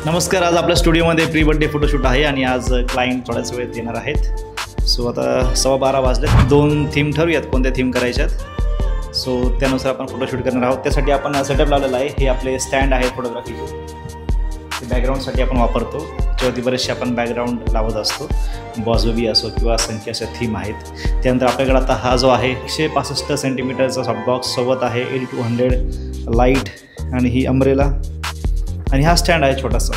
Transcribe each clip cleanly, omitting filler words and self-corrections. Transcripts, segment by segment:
नमस्कार. आज आपल्या स्टुडिओमध्ये प्री बर्थडे फोटोशूट आहे आणि आज क्लायंट थोड्याच वेळेत येणार आहेत. सो आता 12:15 वाजले. 2 थीम ठरवूयात कोणत्या थीम करायच्यात. सो त्यानुसार आपण फोटोशूट करणार आहोत. त्यासाठी आपण सेटअप लावलेला आहे. हे आपले स्टँड आहे फोटोग्राफीचे. ते बॅकग्राऊंडसाठी आपण वापरतो. त्याच्यावरती बरेचसे आपण बॅकग्राऊंड लावत असतो. बॉस बेबी असो किंवा संख्या अशा थीम आहेत. त्यानंतर आपल्याकडे आता हा जो आहे 165 सेंटीमीटरचा सॉफ्टबॉक्स सोबत आहे. 8200 लाईट आणि ही अम्ब्रेला आणि हा स्टँड आहे छोटासा.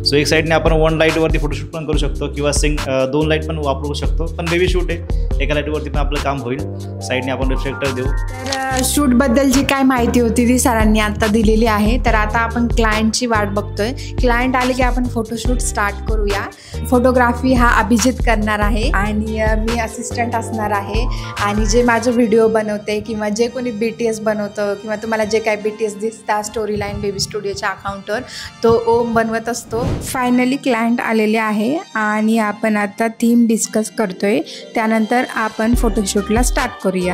सो एक साईडने आपण 1 लाईटवरती फोटोशूट पण करू शकतो किंवा 2 लाईट पण वापरू शकतो. पण बेबी शूट आहे, एका लाईटवरती पण आपलं काम होईल. साईडने आपण रिफ्लेक्टर देऊ. तर शूटबद्दल जी काय माहिती होती ती सरांनी आता दिलेली आहे. तर आता आपण क्लायंटची वाट बघतोय. क्लायंट आले की आपण फोटोशूट स्टार्ट करूया. फोटोग्राफी हा अभिजित करणार आहे आणि मी असिस्टंट असणार आहे. आणि जे माझं व्हिडिओ बनवते किंवा जे कोणी BTS बनवतं किंवा तुम्हाला जे काय BTS दिसतात स्टोरी लाईन बेबी स्टुडिओच्या अकाउंटवर, तो ओम बनवत असतो. फायनली क्लायंट आलेले आहे आणि आपण आता थीम डिस्कस करतोय. त्यानंतर आपण फोटोशूटला स्टार्ट करूया.